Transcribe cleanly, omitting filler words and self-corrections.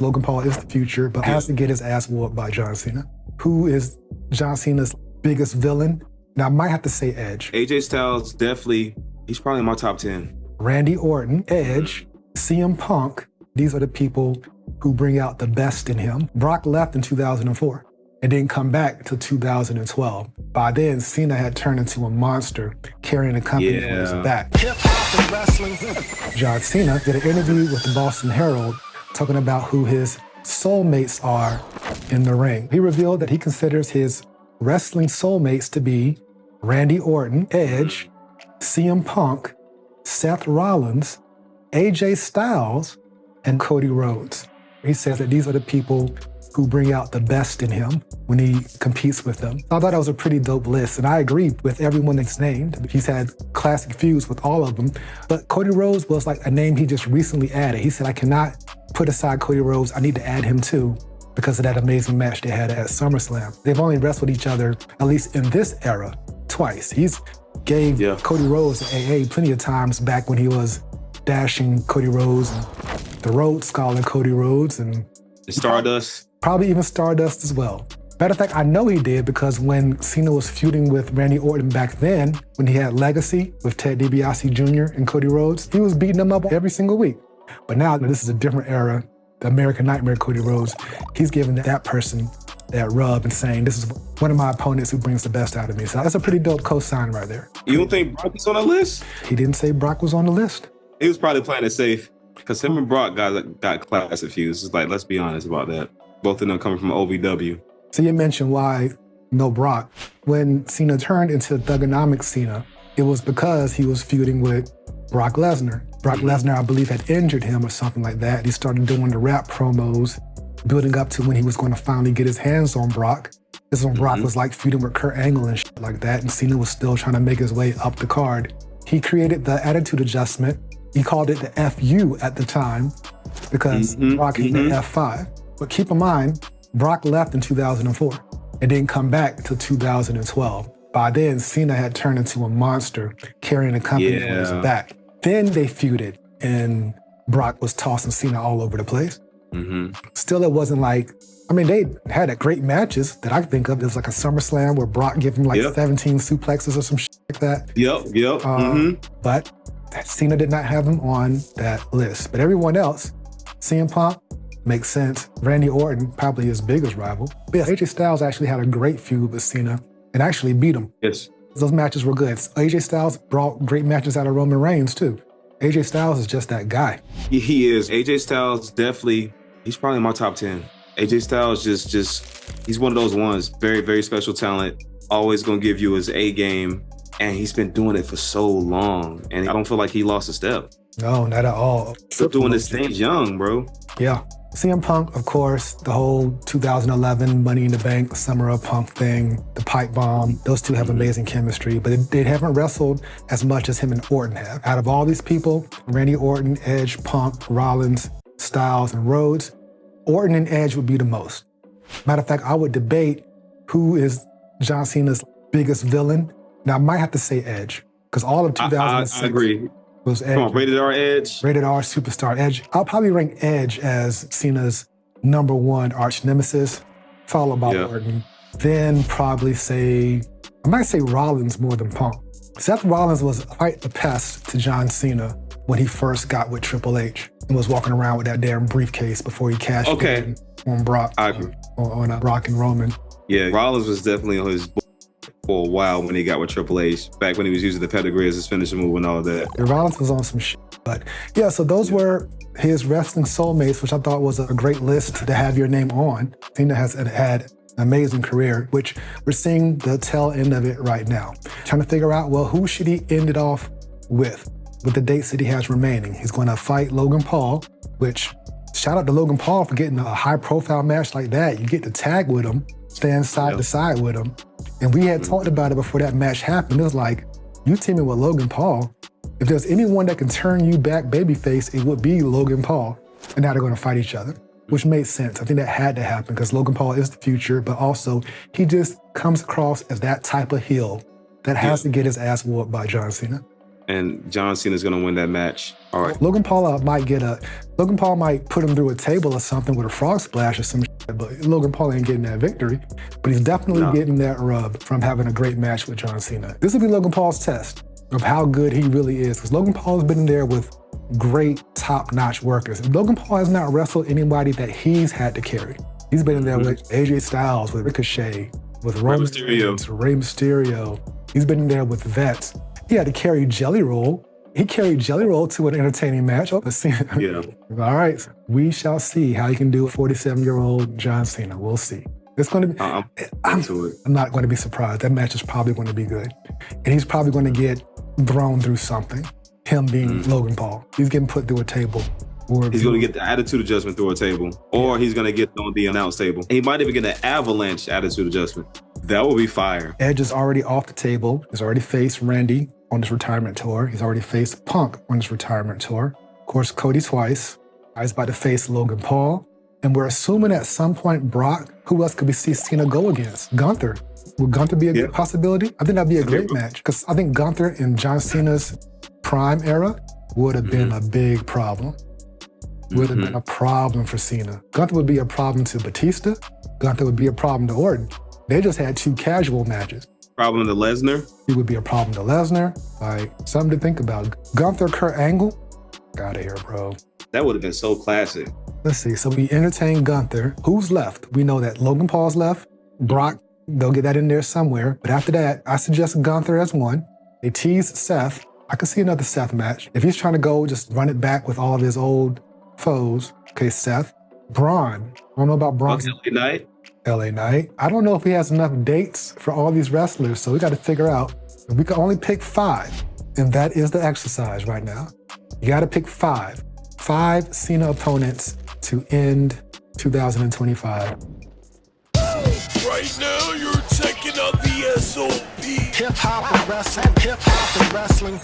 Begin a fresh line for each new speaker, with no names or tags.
Logan Paul is the future, but has to get his ass whooped by John Cena. Who is John Cena's biggest villain? Now, I might have to say Edge.
AJ Styles, definitely, he's probably in my top 10.
Randy Orton, Edge, CM Punk, these are the people who bring out the best in him. Brock left in 2004 and didn't come back till 2012. By then, Cena had turned into a monster, carrying the company on his back. Hip-hop and wrestling. John Cena did an interview with the Boston Herald talking about who his soulmates are in the ring. He revealed that he considers his wrestling soulmates to be Randy Orton, Edge, CM Punk, Seth Rollins, AJ Styles, and Cody Rhodes. He says that these are the people who bring out the best in him when he competes with them. I thought that was a pretty dope list, and I agree with everyone that's named. He's had classic feuds with all of them, but Cody Rhodes was like a name he just recently added. He said, I cannot put aside Cody Rhodes, I need to add him too, because of that amazing match they had at SummerSlam. They've only wrestled each other, at least in this era, twice. He's gave Cody Rhodes AA plenty of times back when he was dashing Cody Rhodes, and the Rhodes Scholar Cody Rhodes, and
Stardust.
Probably even Stardust as well. Matter of fact, I know he did because when Cena was feuding with Randy Orton back then, when he had Legacy with Ted DiBiase Jr. and Cody Rhodes, he was beating them up every single week. But now this is a different era, the American Nightmare Cody Rhodes, he's giving that person that rub and saying, this is one of my opponents who brings the best out of me. So that's a pretty dope cosign right there.
You don't think Brock was on the list?
He didn't say Brock was on the list.
He was probably playing it safe because him and Brock got classic feuds. It's like, let's be honest about that. Both of them coming from OVW.
So you mentioned why no Brock. When Cena turned into Thugonomics Cena, it was because he was feuding with Brock Lesnar. Brock Lesnar, I believe, had injured him or something like that. He started doing the rap promos, building up to when he was going to finally get his hands on Brock. This is when Brock was like feuding with Kurt Angle and shit like that, and Cena was still trying to make his way up the card. He created the attitude adjustment. He called it the FU at the time because Brock hit the F5. But keep in mind, Brock left in 2004 and didn't come back till 2012. By then, Cena had turned into a monster, carrying the company on his back. Then they feuded, and Brock was tossing Cena all over the place. Still, it wasn't like, I mean, they had great matches that I think of. It was like a SummerSlam where Brock gave him like 17 suplexes or some shit like that. But Cena did not have him on that list. But everyone else, CM Punk, makes sense. Randy Orton, probably his biggest rival. But yes, AJ Styles actually had a great feud with Cena and actually beat him.
Yes.
Those matches were good. AJ Styles brought great matches out of Roman Reigns too. AJ Styles is just that guy.
He is. AJ Styles definitely, he's probably in my top 10. AJ Styles just he's one of those ones, very, very special talent, always gonna give you his A game, and he's been doing it for so long, and I don't feel like he lost a step.
No, not at all.
Still doing this thing young, bro.
Yeah. CM Punk, of course, the whole 2011 Money in the Bank, Summer of Punk thing, the pipe bomb, those two have amazing chemistry, but they haven't wrestled as much as him and Orton have. Out of all these people, Randy Orton, Edge, Punk, Rollins, Styles, and Rhodes, Orton and Edge would be the most. Matter of fact, I would debate who is John Cena's biggest villain. Now, I might have to say Edge, because all of 2006
I agree.
was Edge.
Come on, Rated R Edge.
Rated R Superstar Edge. I'll probably rank Edge as Cena's #1 arch nemesis, followed by Orton. Then probably I might say Rollins more than Punk. Seth Rollins was quite a pest to John Cena when he first got with Triple H and was walking around with that damn briefcase before he cashed in on Brock.
I agree.
On Brock and Roman.
Yeah, Rollins was definitely on his for a while when he got with Triple H, back when he was using the pedigree as his finisher move and all that.
Yeah, Rollins was on some shit. But yeah, so those were his wrestling soulmates, which I thought was a great list to have your name on. Cena has had an amazing career, which we're seeing the tail end of it right now. Trying to figure out, well, who should he end it off with the dates that he has remaining. He's going to fight Logan Paul, which shout out to Logan Paul for getting a high profile match like that. You get to tag with him, stand side to side with him. And we had talked about it before that match happened. It was like, you teaming with Logan Paul, if there's anyone that can turn you back babyface, it would be Logan Paul. And now they're going to fight each other, which made sense. I think that had to happen because Logan Paul is the future, but also he just comes across as that type of heel that has to get his ass whooped by John Cena.
and John Cena's going to win that match. All right.
Logan Paul might put him through a table or something with a frog splash or some shit, but Logan Paul ain't getting that victory. But he's definitely getting that rub from having a great match with John Cena. This will be Logan Paul's test of how good he really is, because Logan Paul has been in there with great top-notch workers. Logan Paul has not wrestled anybody that he's had to carry. He's been in there with AJ Styles, with Ricochet, with Roman Reigns, Rey Mysterio. He's been in there with vets. He had to carry Jelly Roll. He carried Jelly Roll to an entertaining match. Oh,
yeah.
All right, we shall see how he can do a 47-year-old John Cena. We'll see. It's going to be. I'm not going to be surprised. That match is probably going to be good, and he's probably going to get thrown through something. Him being Logan Paul, he's getting put through a table.
He's going to get the attitude adjustment through a table, or he's going to get on the announce table. He might even get an avalanche attitude adjustment. That will be fire.
Edge is already off the table. He's already faced Randy on his retirement tour. He's already faced Punk on his retirement tour. Of course, Cody twice. He's about to face Logan Paul. And we're assuming at some point Brock, who else could we see Cena go against? Gunther. Would Gunther be a good possibility? I think that'd be a great match, because I think Gunther in John Cena's prime era would have been a big problem. Would have been a problem for Cena. Gunther would be a problem to Batista. Gunther would be a problem to Orton. They just had 2 casual matches.
Problem to Lesnar.
He would be a problem to Lesnar. Like, something to think about. Gunther, Kurt Angle. Out of here, bro.
That would have been so classic.
Let's see. So we entertain Gunther. Who's left? We know that Logan Paul's left. Brock, they'll get that in there somewhere. But after that, I suggest Gunther as one. They tease Seth. I could see another Seth match. If he's trying to go, just run it back with all of his old foes. Okay, Seth. Braun. I don't know about Braun.
LA Knight.
LA Knight. I don't know if he has enough dates for all these wrestlers, so we got to figure out. We can only pick 5, and that is the exercise right now. You got to pick 5. 5 Cena opponents to end 2025.
Right now, you're checking out the SOP.
Hip hop and wrestling.